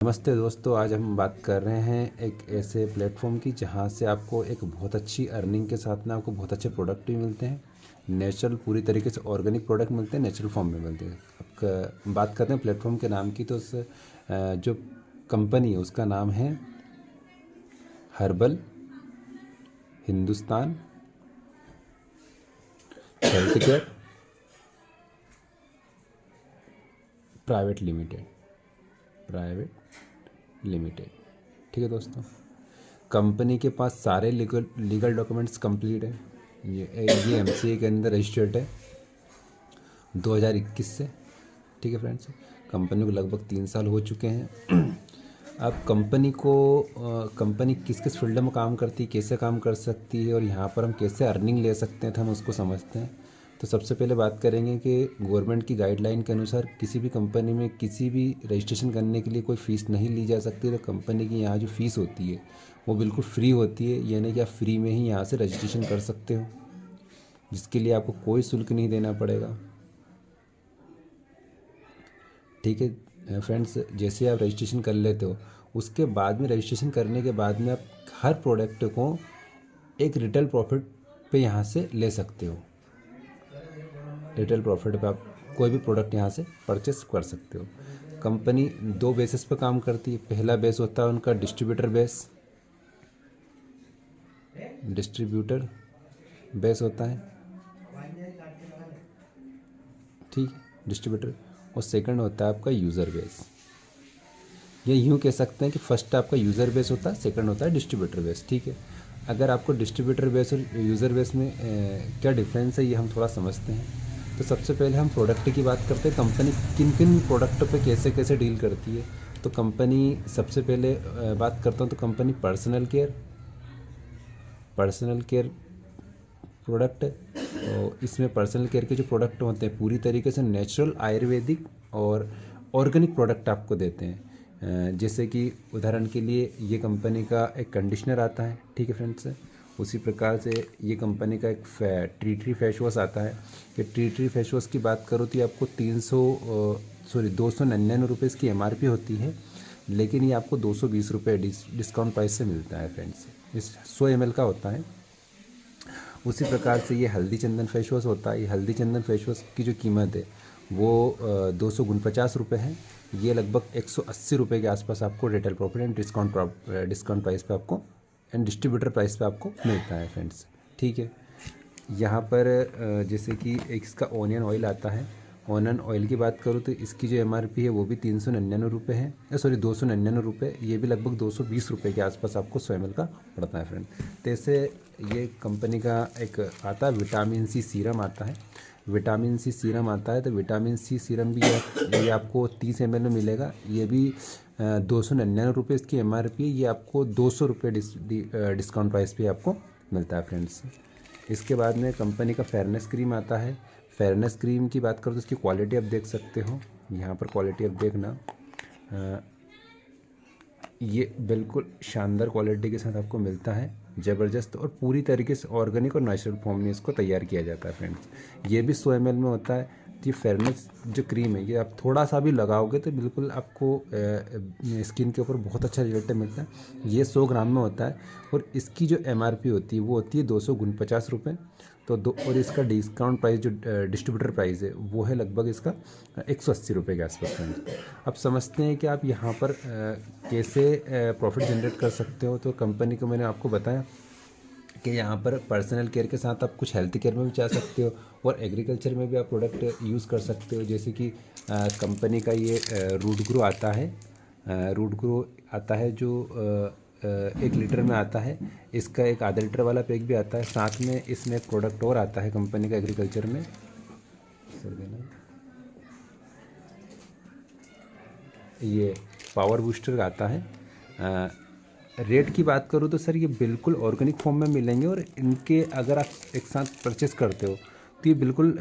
नमस्ते दोस्तों, आज हम बात कर रहे हैं एक ऐसे प्लेटफॉर्म की जहां से आपको एक बहुत अच्छी अर्निंग के साथ में आपको बहुत अच्छे प्रोडक्ट भी मिलते हैं। नेचुरल, पूरी तरीके से ऑर्गेनिक प्रोडक्ट मिलते हैं, नेचुरल फॉर्म में मिलते हैं। अब बात करते हैं प्लेटफॉर्म के नाम की, तो जो कंपनी है उसका नाम है herbal Hindustan health care private limited. ठीक है दोस्तों, कंपनी के पास सारे लीगल डॉक्यूमेंट्स कंप्लीट है। ये एमसीए के अंदर रजिस्टर्ड है 2021 से। ठीक है फ्रेंड्स, कंपनी को लगभग 3 साल हो चुके हैं। अब कंपनी किस किस फील्ड में काम करती है, कैसे काम कर सकती है और यहाँ पर हम कैसे अर्निंग ले सकते हैं, तो हम उसको समझते हैं। तो सबसे पहले बात करेंगे कि गवर्नमेंट की गाइडलाइन के अनुसार किसी भी कंपनी में किसी भी रजिस्ट्रेशन करने के लिए कोई फ़ीस नहीं ली जा सकती। तो कंपनी की यहाँ जो फ़ीस होती है वो बिल्कुल फ्री होती है, यानी कि आप फ्री में ही यहाँ से रजिस्ट्रेशन कर सकते हो, जिसके लिए आपको कोई शुल्क नहीं देना पड़ेगा। ठीक है फ्रेंड्स, जैसे आप रजिस्ट्रेशन कर लेते हो, उसके बाद में रजिस्ट्रेशन करने के बाद में आप हर प्रोडक्ट को एक रिटेल प्रॉफिट पे यहाँ से ले सकते हो। रिटेल प्रॉफिट पे आप कोई भी प्रोडक्ट यहाँ से परचेस कर सकते हो। कंपनी 2 बेसिस पे काम करती है। पहला बेस होता है उनका डिस्ट्रीब्यूटर बेस होता है, ठीक है, डिस्ट्रीब्यूटर। और सेकंड होता है आपका यूज़र बेस। ये यूँ कह सकते हैं कि फर्स्ट आपका यूज़र बेस होता है, सेकंड होता है डिस्ट्रीब्यूटर बेस। ठीक है, अगर आपको डिस्ट्रीब्यूटर बेस और यूज़र बेस में क्या डिफरेंस है, ये हम थोड़ा समझते हैं। तो सबसे पहले हम प्रोडक्ट की बात करते हैं, कंपनी किन किन प्रोडक्ट पे कैसे कैसे डील करती है। तो कंपनी, सबसे पहले बात करता हूँ, तो कंपनी पर्सनल केयर प्रोडक्ट, और इसमें पर्सनल केयर के जो प्रोडक्ट होते हैं पूरी तरीके से नेचुरल, आयुर्वेदिक और ऑर्गेनिक प्रोडक्ट आपको देते हैं। जैसे कि उदाहरण के लिए ये कंपनी का एक कंडीशनर आता है, ठीक है फ्रेंड्स। उसी प्रकार से ये कंपनी का एक टी ट्री फेस वॉश आता है। कि टी ट्री फेस वॉश की बात करो तो ये आपको 299 रुपये इसकी MRP होती है, लेकिन ये आपको 220 रुपये डिस्काउंट प्राइस से मिलता है फ्रेंड्स। इस 100 ml का होता है। उसी प्रकार से ये हल्दी चंदन फेस वॉश होता है। ये हल्दी चंदन फेस वॉश की जो कीमत है वो 249 रुपये है। ये लगभग 180 रुपये के आसपास आपको retail profit and discount price पे आपको एंड डिस्ट्रीब्यूटर प्राइस पे आपको मिलता है फ्रेंड्स। ठीक है, यहाँ पर जैसे कि एक इसका ऑनियन ऑयल आता है। ऑनियन ऑयल की बात करूँ तो इसकी जो MRP है वो भी 399 रुपये है, 299 रुपये। ये भी लगभग 220 रुपये के आसपास आपको 100 ml का पड़ता है फ्रेंड। तो ऐसे ये कंपनी का एक आता है विटामिन सी सीरम आता है। विटामिन सी सीरम आता है, तो विटामिन सी सीरम भी ये आपको 30 ml में मिलेगा। ये भी 299 रुपये इसकी MRP। ये आपको 200 रुपये डिस्काउंट प्राइस पे आपको मिलता है फ्रेंड्स। इसके बाद में कंपनी का फेयरनेस क्रीम आता है। फेयरनेस क्रीम की बात करो तो इसकी क्वालिटी आप देख सकते हो, यहाँ पर क्वालिटी आप देखना, ये बिल्कुल शानदार क्वालिटी के साथ आपको मिलता है, ज़बरदस्त, और पूरी तरीके से ऑर्गेनिक और नेचुरल फॉर्म में इसको तैयार किया जाता है फ्रेंड्स। ये भी 100 ml में होता है। तो ये फेयरनेस जो क्रीम है, ये आप थोड़ा सा भी लगाओगे तो बिल्कुल आपको स्किन के ऊपर बहुत अच्छा रिजल्ट मिलता है। ये 100 ग्राम में होता है और इसकी जो MRP होती है वो होती है 249 रुपये। तो और इसका डिस्काउंट प्राइस जो डिस्ट्रीब्यूटर प्राइस है वो है लगभग इसका 180 रुपये के आसपास फ्रेंड्स। अब समझते हैं कि आप यहाँ पर कैसे प्रॉफिट जनरेट कर सकते हो। तो कंपनी को मैंने आपको बताया कि यहाँ पर पर्सनल केयर के साथ आप कुछ हेल्थ केयर में भी जा सकते हो और एग्रीकल्चर में भी आप प्रोडक्ट यूज़ कर सकते हो। जैसे कि कंपनी का ये रूट ग्रो आता है जो 1 लीटर में आता है। इसका एक आधा लीटर वाला पैक भी आता है। साथ में इसमें एक प्रोडक्ट और आता है कंपनी का एग्रीकल्चर में, सर देना, ये पावर बूस्टर आता है। रेट की बात करूँ तो सर ये बिल्कुल ऑर्गेनिक फॉर्म में मिलेंगे, और इनके अगर आप एक साथ परचेस करते हो तो ये बिल्कुल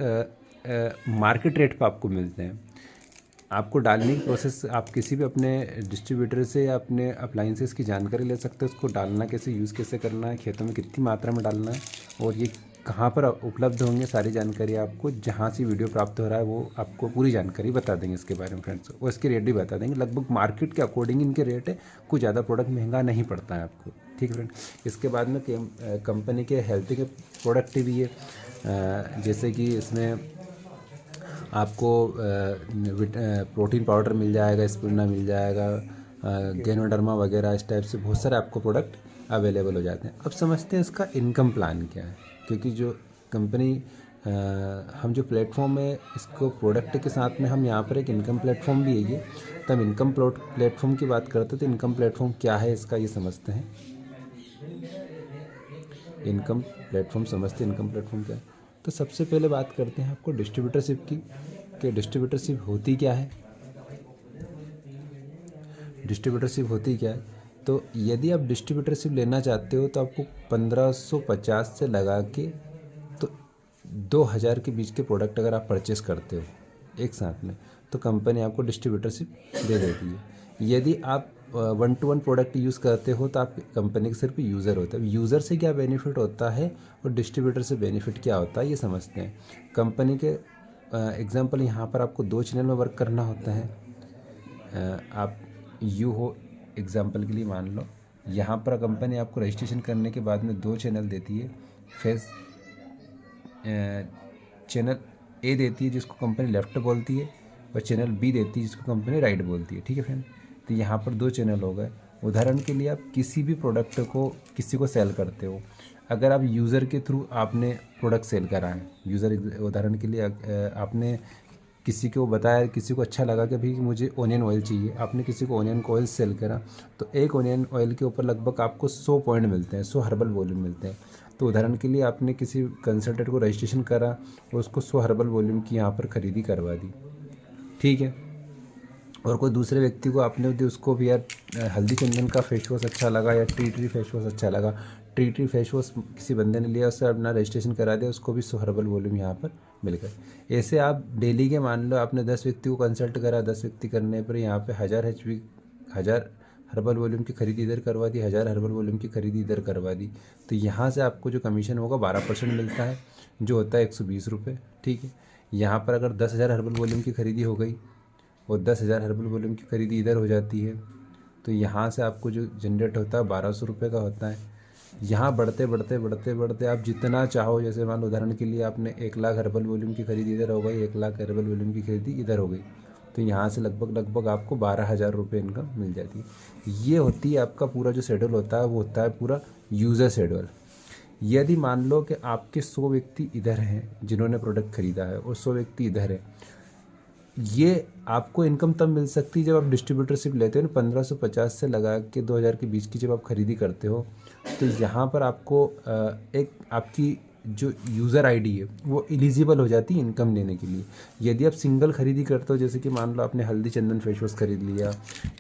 मार्केट रेट पर आपको मिलते हैं। आपको डालने की प्रोसेस, आप किसी भी अपने डिस्ट्रीब्यूटर से या अपने अप्लाइंसेस की जानकारी ले सकते हो। उसको डालना कैसे, यूज़ कैसे करना है, खेतों में कितनी मात्रा में डालना है, और ये कहाँ पर उपलब्ध होंगे, सारी जानकारी आपको जहाँ से वीडियो प्राप्त हो रहा है वो आपको पूरी जानकारी बता देंगे इसके बारे में फ्रेंड्स। वो इसके रेट भी बता देंगे, लगभग मार्केट के अकॉर्डिंग इनके रेट है, कुछ ज़्यादा प्रोडक्ट महंगा नहीं पड़ता है आपको, ठीक है फ्रेंड। इसके बाद में कंपनी के हेल्थ के प्रोडक्ट भी है, जैसे कि इसमें आपको प्रोटीन पाउडर मिल जाएगा, स्पिरुलिना मिल जाएगा, गैनोडर्मा वगैरह, इस टाइप से बहुत सारे आपको प्रोडक्ट अवेलेबल हो जाते हैं। अब समझते हैं इसका इनकम प्लान क्या है, क्योंकि जो कंपनी हम जो प्लेटफॉर्म है इसको प्रोडक्ट के साथ में हम यहाँ पर एक इनकम प्लेटफॉर्म भी है ये, तो हम इनकम प्लेटफॉर्म की बात करते हैं। तो इनकम प्लेटफॉर्म क्या है इसका ये समझते हैं। इनकम प्लेटफॉर्म समझते हैं, इनकम प्लेटफॉर्म क्या है। तो सबसे पहले बात करते हैं आपको डिस्ट्रीब्यूटरशिप की, कि डिस्ट्रीब्यूटरशिप होती क्या है। डिस्ट्रीब्यूटरशिप होती क्या है, तो यदि आप डिस्ट्रीब्यूटरशिप लेना चाहते हो तो आपको 1550 से लगा के तो 2000 के बीच के प्रोडक्ट अगर आप परचेस करते हो एक साथ में, तो कंपनी आपको डिस्ट्रीब्यूटरशिप दे देती है। यदि आप 1-to-1 प्रोडक्ट यूज़ करते हो तो आप कंपनी के सिर्फ यूज़र होता है। यूज़र से क्या बेनिफिट होता है और डिस्ट्रीब्यूटर से बेनिफिट क्या होता है ये समझते हैं। कंपनी के एग्जांपल यहाँ पर आपको 2 चैनल में वर्क करना होता है। आप यू हो एग्जांपल के लिए मान लो, यहाँ पर कंपनी आपको रजिस्ट्रेशन करने के बाद में 2 चैनल देती है। फेस चैनल ए देती है जिसको कंपनी लेफ़्ट बोलती है, और चैनल बी देती है जिसको कंपनी राइट बोलती है, ठीक है फ्रेंड। तो यहाँ पर 2 चैनल हो गए। उदाहरण के लिए आप किसी भी प्रोडक्ट को किसी को सेल करते हो, अगर आप यूज़र के थ्रू आपने प्रोडक्ट सेल करा है, यूज़र उदाहरण के लिए आपने किसी को बताया, किसी को अच्छा लगा कि भाई मुझे ओनियन ऑयल चाहिए, आपने किसी को ओनियन ऑयल सेल करा, तो एक ओनियन ऑयल के ऊपर लगभग आपको 100 पॉइंट मिलते हैं, 100 हर्बल वॉल्यूम मिलते हैं। तो उदाहरण के लिए आपने किसी कंसल्टेंट को रजिस्ट्रेशन करा और उसको 100 हर्बल वॉल्यूम की यहाँ पर खरीदी करवा दी, ठीक है। और कोई दूसरे व्यक्ति को आपने उसको भी यार हल्दी चंदन का फेस वॉश अच्छा लगा या ट्री फेस वॉश अच्छा लगा, ट्री फेस वॉश किसी बंदे ने लिया, उससे अपना रजिस्ट्रेशन करा दिया, उसको भी 100 हर्बल वॉल्यूम यहाँ पर मिल गए। ऐसे आप डेली के मान लो आपने 10 व्यक्ति को कंसल्ट करा, 10 व्यक्ति करने पर यहाँ पे 1000 हर्बल वॉल्यूम की खरीदी इधर करवा दी, 1000 हर्बल वॉल्यूम की खरीदी इधर करवा दी, तो यहाँ से आपको जो कमीशन होगा 12% मिलता है, जो होता है 120 रुपये, ठीक है। यहाँ पर अगर 10,000 हर्बल वॉल्यूम की खरीदी हो गई और 10,000 हर्बल वॉल्यूम की खरीदी इधर हो जाती है, तो यहाँ से आपको जो जनरेट होता है 1200 रुपये का होता है। यहाँ बढ़ते बढ़ते बढ़ते बढ़ते आप जितना चाहो, जैसे मान लो उदाहरण के लिए आपने 1 लाख हर्बल वॉल्यूम की खरीदी इधर हो गई, 1 लाख हर्बल वॉल्यूम की खरीदी इधर हो गई, तो यहाँ से लगभग आपको 12,000 रुपये इनकम मिल जाती है। ये होती है आपका पूरा जो शेड्यूल होता है, वो होता है पूरा यूज़र शेड्यूल। यदि मान लो कि आपके 100 व्यक्ति इधर हैं जिन्होंने प्रोडक्ट ख़रीदा है और 100 व्यक्ति इधर है, ये आपको इनकम तब मिल सकती है जब आप डिस्ट्रीब्यूटरशिप लेते हो ना, 1550 से लगा के 2000 के बीच की जब आप खरीदी करते हो, तो यहाँ पर आपको एक आपकी जो यूज़र आईडी है वो एलिजिबल हो जाती है इनकम लेने के लिए। यदि आप सिंगल खरीदी करते हो, जैसे कि मान लो आपने हल्दी चंदन फेस वॉश खरीद लिया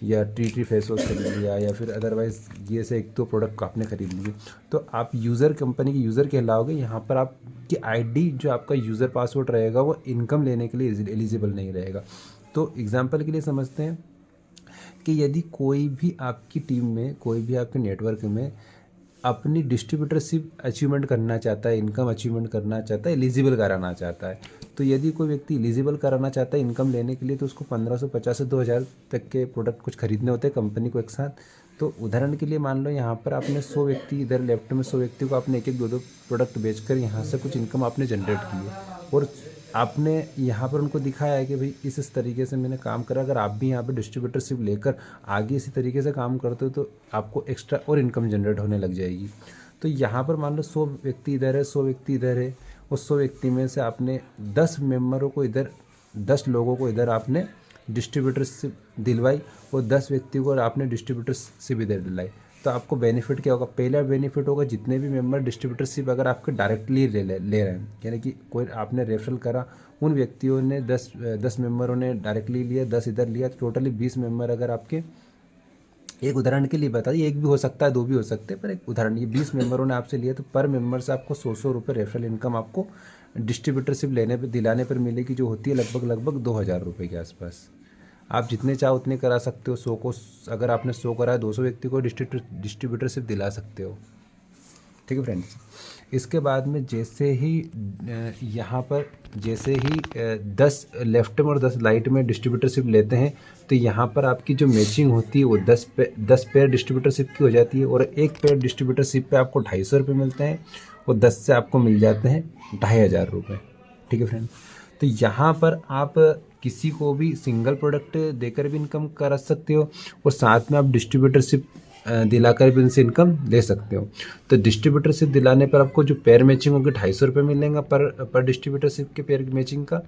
या ट्री फेस वॉश खरीद लिया या फिर अदरवाइज़ ये से 1-2 प्रोडक्ट आपने खरीद लिए, तो आप यूज़र कंपनी के यूज़र कहलाओगे। यहाँ पर आपकी आईडी जो आपका यूज़र पासवर्ड रहेगा वो इनकम लेने के लिए एलिजिबल नहीं रहेगा। तो एग्जांपल के लिए समझते हैं कि यदि कोई भी आपकी टीम में, कोई भी आपके नेटवर्क में अपनी डिस्ट्रीब्यूटरशिप अचीवमेंट करना चाहता है, इनकम अचीवमेंट करना चाहता है, एलिजिबल कराना चाहता है, तो यदि कोई व्यक्ति एलिजिबल कराना चाहता है इनकम लेने के लिए, तो उसको 1550 से 2000 तक के प्रोडक्ट कुछ खरीदने होते हैं कंपनी को एक साथ। तो उदाहरण के लिए मान लो यहाँ पर आपने 100 व्यक्ति इधर लेफ्ट में 100 व्यक्ति को आपने 1-1, 2-2 प्रोडक्ट बेचकर यहाँ से कुछ इनकम आपने जनरेट की है, और आपने यहाँ पर उनको दिखाया है कि भाई इस तरीके से मैंने काम करा। अगर आप भी यहाँ पे डिस्ट्रीब्यूटरशिप लेकर आगे इसी तरीके से काम करते हो तो आपको एक्स्ट्रा और इनकम जनरेट होने लग जाएगी। तो यहाँ पर मान लो 100 व्यक्ति इधर है, 100 व्यक्ति इधर है, और 100 व्यक्ति में से आपने 10 मेम्बरों को इधर, 10 लोगों को इधर आपने डिस्ट्रीब्यूटरशिप दिलवाई और 10 व्यक्ति को आपने डिस्ट्रीब्यूटरशिप इधर दिलाई, तो आपको बेनिफिट क्या होगा? पहला बेनिफिट होगा जितने भी मेंबर डिस्ट्रीब्यूटरशिप अगर आपके डायरेक्टली ले रहे हैं, यानी कि कोई आपने रेफरल करा, उन व्यक्तियों ने 10 मेंबरों ने डायरेक्टली लिया, 10 इधर लिया, तो टोटली 20 मेंबर अगर आपके, एक उदाहरण के लिए बता दिए, एक भी हो सकता है, 2 भी हो सकते हैं, पर एक उदाहरण, ये 20 मेंबरों ने आपसे लिया, तो पर मेंबर से आपको 100 रुपये रेफरल इनकम आपको डिस्ट्रीब्यूटरशिप लेने पर, दिलाने पर मिलेगी, जो होती है लगभग 2000 रुपये के आसपास। आप जितने चाहो उतने करा सकते हो। 100 को, अगर आपने 100 करा है, 200 व्यक्ति को डिस्ट्रीब्यूटरशिप दिला सकते हो, ठीक है फ्रेंड्स। इसके बाद में जैसे ही यहाँ पर जैसे ही 10 लेफ्ट में और 10 राइट में डिस्ट्रीब्यूटरशिप लेते हैं तो यहाँ पर आपकी जो मैचिंग होती है वो 10 पेयर डिस्ट्रीब्यूटरशिप की हो जाती है और एक पेयर डिस्ट्रीब्यूटरशिप पे आपको 250 रुपये मिलते हैं और 10 से आपको मिल जाते हैं 2500 रुपये। ठीक है फ्रेंड्स। तो यहाँ पर आप किसी को भी सिंगल प्रोडक्ट देकर भी इनकम कर सकते हो और साथ में आप डिस्ट्रीब्यूटरशिप दिलाकर भी उनसे इनकम ले सकते हो। तो डिस्ट्रीब्यूटरशिप दिलाने पर आपको जो पेयर मैचिंग होगी 250 रुपये मिलेगा पर डिस्ट्रीब्यूटरशिप के पेयर मैचिंग का।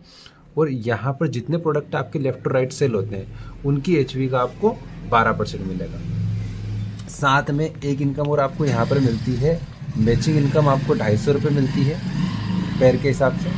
और यहाँ पर जितने प्रोडक्ट आपके लेफ्ट और राइट सेल होते हैं उनकी एचवी का आपको 12% मिलेगा। साथ में एक इनकम और आपको यहाँ पर मिलती है, मैचिंग इनकम आपको 250 रुपये मिलती है पेयर के हिसाब से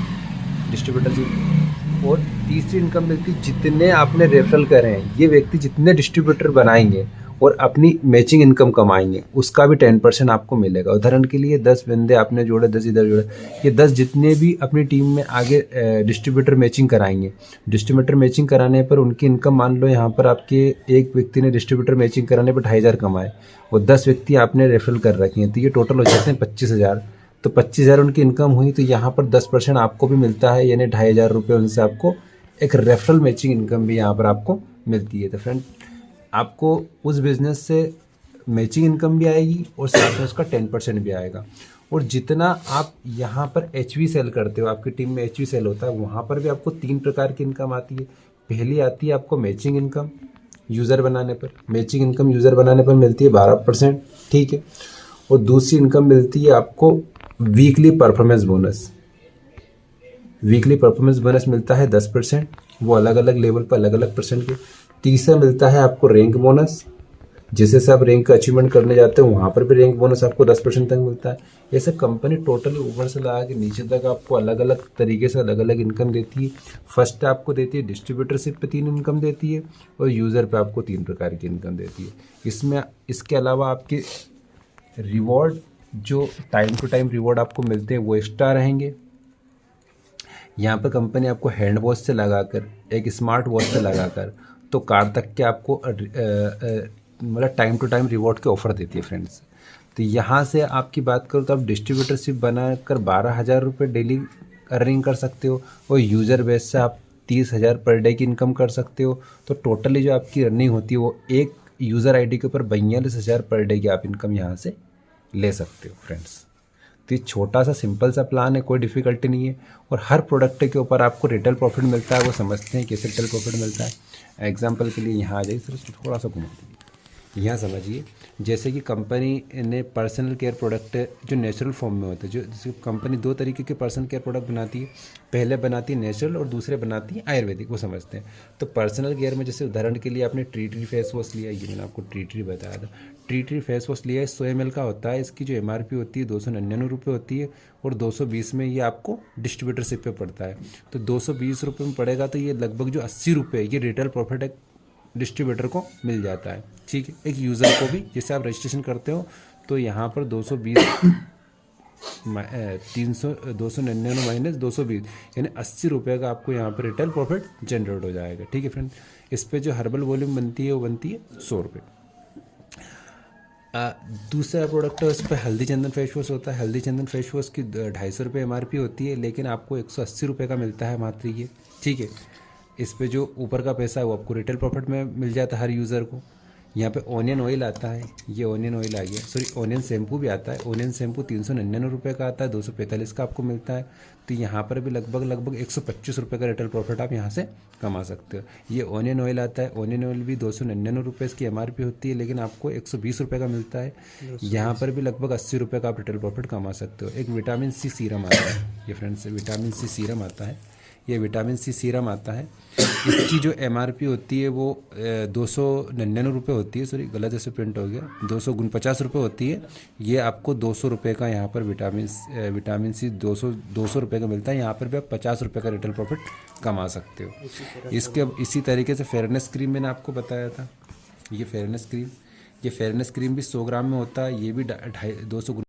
डिस्ट्रीब्यूटरशिप। और तीसरी इनकम मिलती है जितने आपने रेफरल करे हैं, ये व्यक्ति जितने डिस्ट्रीब्यूटर बनाएंगे और अपनी मैचिंग इनकम कमाएंगे उसका भी 10% आपको मिलेगा। उदाहरण के लिए 10 बंदे आपने जोड़े, 10 इधर जोड़े, ये 10 जितने भी अपनी टीम में आगे डिस्ट्रीब्यूटर मैचिंग कराएंगे, डिस्ट्रीब्यूटर मैचिंग कराने पर उनकी इनकम मान लो यहाँ पर आपके एक व्यक्ति ने डिस्ट्रीब्यूटर मैचिंग कराने पर 2500 कमाए और 10 व्यक्ति आपने रेफरल कर रखे हैं तो ये टोटल हो जाते हैं 25,000। तो 25,000 उनकी इनकम हुई तो यहाँ पर 10% आपको भी मिलता है, यानी 2500 रुपये उनसे आपको एक रेफरल मैचिंग इनकम भी यहाँ पर आपको मिलती है। तो फ्रेंड आपको उस बिज़नेस से मैचिंग इनकम भी आएगी और साथ में उसका 10% भी आएगा। और जितना आप यहाँ पर एचवी सेल करते हो, आपकी टीम में एचवी सेल होता है, वहाँ पर भी आपको 3 प्रकार की इनकम आती है। पहली आती है आपको मैचिंग इनकम यूज़र बनाने पर, मैचिंग इनकम यूज़र बनाने पर मिलती है 12%। ठीक है। और दूसरी इनकम मिलती है आपको weekly performance bonus. Weekly performance bonus मिलता है 10%, वो अलग अलग लेवल पर अलग अलग परसेंट के। तीसरा मिलता है आपको रैंक बोनस, जैसे जैसे आप रैंक का अचीवमेंट करने जाते हो वहाँ पर भी रैंक बोनस आपको 10% तक मिलता है। ऐसे कंपनी टोटल ऊपर से लगा के नीचे तक आपको अलग अलग तरीके से अलग अलग इनकम देती है। फर्स्ट आपको देती है डिस्ट्रीब्यूटरशिप पे 3 इनकम देती है और यूज़र पे आपको 3 प्रकार की इनकम देती है। इसमें इसके अलावा आपके रिवॉर्ड जो टाइम टू टाइम रिवॉर्ड आपको मिलते हैं वो एक्स्ट्रा रहेंगे। यहाँ पर कंपनी आपको हैंड वॉच से लगाकर, एक स्मार्ट वॉच से लगाकर तो कार तक के आपको मतलब टाइम टू टाइम रिवॉर्ड के ऑफ़र देती है फ्रेंड्स। तो यहाँ से आपकी बात करूँ तो आप डिस्ट्रीब्यूटरशिप बनाकर 12,000 रुपये डेली अर्निंग कर सकते हो और यूज़र बेस से आप 30,000 पर डे की इनकम कर सकते हो। तो टोटली जो आपकी अर्निंग होती है वो एक यूज़र आईडी के ऊपर 42,000 पर डे की आप इनकम यहाँ से ले सकते हो फ्रेंड्स। तो ये छोटा सा सिंपल सा प्लान है, कोई डिफ़िकल्टी नहीं है। और हर प्रोडक्ट के ऊपर आपको रिटेल प्रॉफिट मिलता है, वो समझते हैं कैसे रिटेल प्रॉफिट मिलता है। एग्जांपल के लिए यहाँ आ जाइए, सिर्फ थोड़ा सा घुमा दीजिए। यहाँ समझिए, जैसे कि कंपनी ने पर्सनल केयर प्रोडक्ट जो नेचुरल फॉर्म में होते हैं, जो जैसे कंपनी 2 तरीके के पर्सनल केयर प्रोडक्ट बनाती है, पहले बनाती है नेचुरल और दूसरे बनाती है आयुर्वेदिक, वो समझते हैं। तो पर्सनल केयर में जैसे उदाहरण के लिए आपने ट्री फेस वॉश लिया, ये मैंने आपको ट्री बताया था। ट्री फेस वॉश लिया है, 100 ml का होता है। इसकी जो MRP होती है 299 रुपये होती है और 220 में ये आपको डिस्ट्रीब्यूटरशिप पे पड़ता है। तो 220 रुपये में पड़ेगा तो ये लगभग जो 80 रुपये ये रिटेल प्रॉफिट एक डिस्ट्रीब्यूटर को मिल जाता है। ठीक है। एक यूज़र को भी, जैसे आप रजिस्ट्रेशन करते हो तो यहाँ पर 220 299 माइनस 220 यानी 80 रुपये का आपको यहाँ पर रिटेल प्रॉफिट जनरेट हो जाएगा। ठीक है फ्रेंड। इस पर जो हर्बल वॉल्यूम बनती है वो बनती है 100 रुपये। दूसरा प्रोडक्ट है, उस पर हल्दी चंदन फेस वॉश होता है। हल्दी चंदन फेस वॉश की 250 रुपये MRP होती है, लेकिन आपको 180 रुपये का मिलता है मात्र ये। ठीक है। इस पे जो ऊपर का पैसा है वो आपको रिटेल प्रॉफिट में मिल जाता है हर यूज़र को। यहाँ पे ऑनियन ऑयल आता है, ये ऑनियन ऑयल आ गया, सॉरी ऑनियन शैम्पू भी आता है। ऑनियन शैम्पू 399 रुपये का आता है, 245 का आपको मिलता है। तो यहाँ पर भी लगभग 125 रुपये का रिटेल प्रॉफिट आप यहाँ से कमा सकते हो। ये ऑनियन ऑयल आता है, ऑनियन ऑयल भी 299 रुपये इसकी MRP होती है, लेकिन आपको 120 रुपये का मिलता है। यहाँ पर भी लगभग 80 रुपये का आप रिटेल प्रॉफिट कमा सकते हो। एक विटामिन C सीरम आता है, ये फ्रेंड्स विटामिन C सीरम आता है, ये विटामिन C सीरम आता है। इसकी जो MRP होती है वो 299 रुपये होती है, सॉरी गलत ऐसे प्रिंट हो गया, 249 रुपये होती है। ये आपको 200 रुपये का यहाँ पर विटामिन C 200 रुपये का मिलता है। यहाँ पर भी आप 50 रुपये का रिटेल प्रॉफिट कमा सकते हो। इसी तरीके से फेयरनेस क्रीम मैंने आपको बताया था, ये फेयरनेस क्रीम भी 100 ग्राम में होता है, ये भी 200